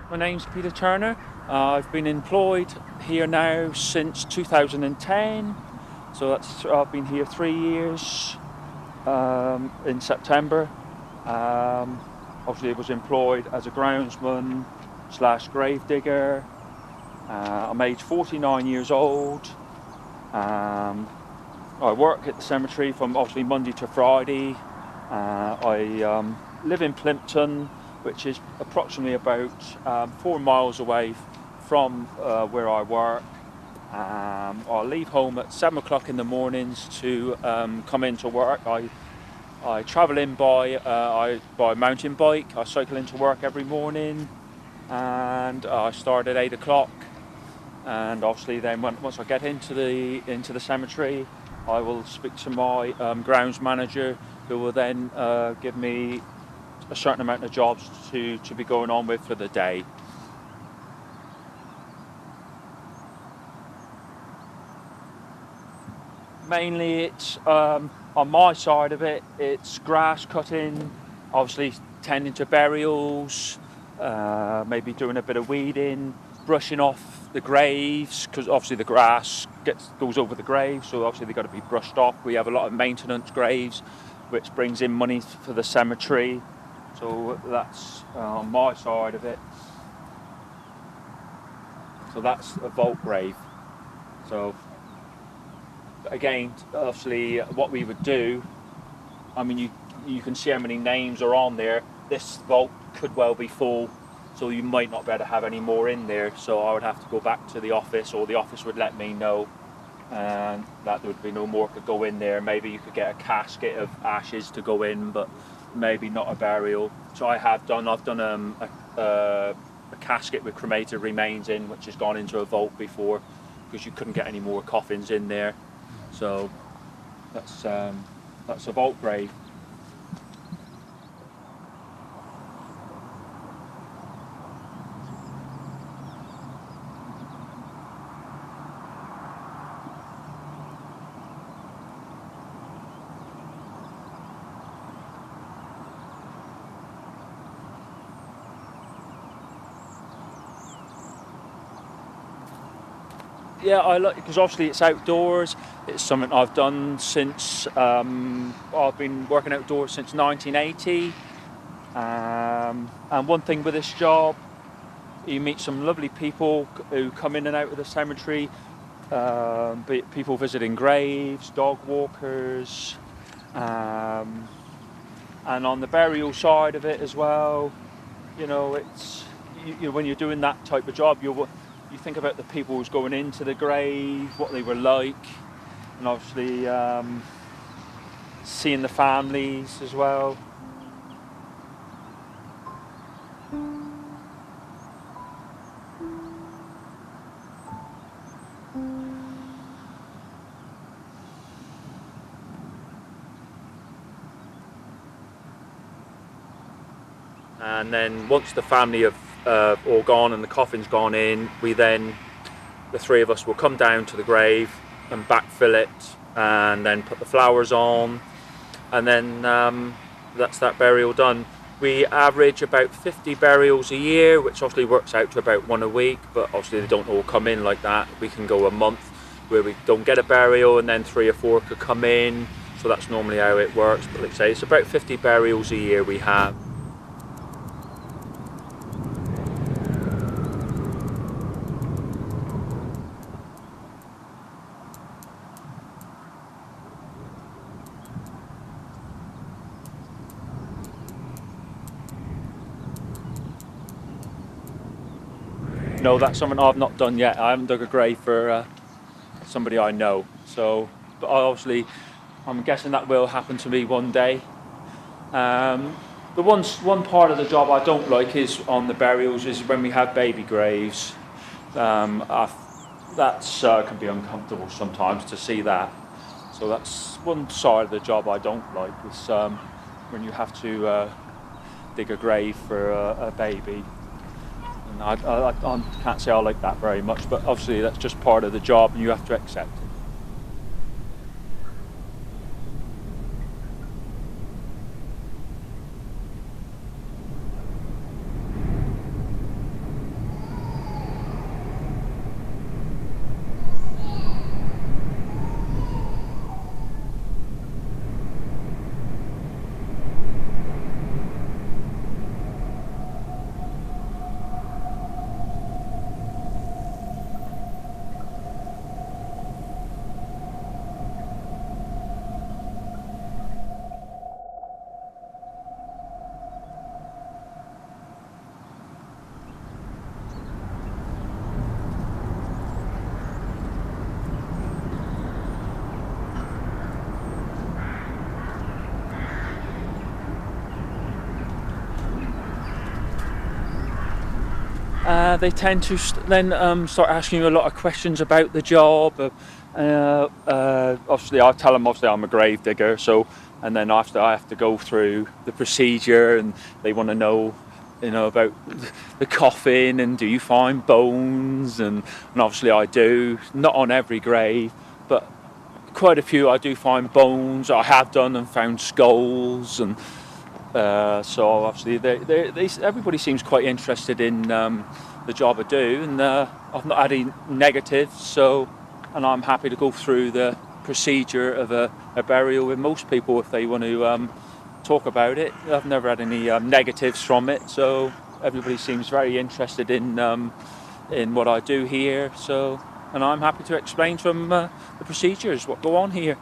My name's Peter Turner. I've been employed here now since 2010. So I've been here 3 years in September. Obviously I was employed as a groundsman / gravedigger. I'm aged 49 years old. I work at the cemetery from obviously Monday to Friday. I live in Plymouth, which is approximately about 4 miles away from where I work. I leave home at 7 o'clock in the mornings to come into work. I travel in by mountain bike. I cycle into work every morning, and I start at 8 o'clock. And obviously, then once I get into the cemetery, I will speak to my grounds manager, who will then give me a certain amount of jobs to be going on with for the day. Mainly it's on my side of it, it's grass cutting, obviously tending to burials, maybe doing a bit of weeding, brushing off the graves, because obviously the grass goes over the graves, so obviously they've got to be brushed off. We have a lot of maintenance graves, which brings in money for the cemetery, so that's on my side of it. So that's a vault grave. So again, obviously what we would do, I mean, you can see how many names are on there. This vault could well be full, so you might not be able to have any more in there, so I would have to go back to the office, or the office would let me know, and that there would be no more could go in there. Maybe you could get a casket of ashes to go in, but maybe not a burial. So I've done a casket with cremated remains in, which has gone into a vault before, because you couldn't get any more coffins in there. So that's a vault grave. Yeah, I like it because obviously it's outdoors. It's something I've done since I've been working outdoors since 1980. And one thing with this job, you meet some lovely people who come in and out of the cemetery. Be it people visiting graves, dog walkers, and on the burial side of it as well. You know, it's when you're doing that type of job, you think about the people who's going into the grave, what they were like, and obviously seeing the families as well. And then once the family have all gone and the coffin's gone in, the three of us will come down to the grave and backfill it, and then put the flowers on, and then that's that burial done. We average about 50 burials a year, which obviously works out to about one a week, but obviously they don't all come in like that. We can go a month where we don't get a burial, and then 3 or 4 could come in, so that's normally how it works. But like I say, it's about 50 burials a year we have. No, that's something I've not done yet. I haven't dug a grave for somebody I know. So, but obviously, I'm guessing that will happen to me one day. The one part of the job I don't like is on the burials, is when we have baby graves. That's can be uncomfortable sometimes to see that. So that's one side of the job I don't like, is when you have to dig a grave for a baby. And I can't say I like that very much, but obviously that's just part of the job and you have to accept it. they tend to then start asking you a lot of questions about the job. Obviously, I tell them obviously I'm a grave digger, so, and then after I have to go through the procedure, and they want to know, about the coffin, and do you find bones, and obviously I do, not on every grave, but quite a few I do find bones. I have done and found skulls, and so obviously everybody seems quite interested in the job I do, and I've not had any negatives, and I'm happy to go through the procedure of a burial with most people if they want to talk about it. I've never had any negatives from it, so everybody seems very interested in what I do here. So, and I'm happy to explain to them the procedures, what go on here.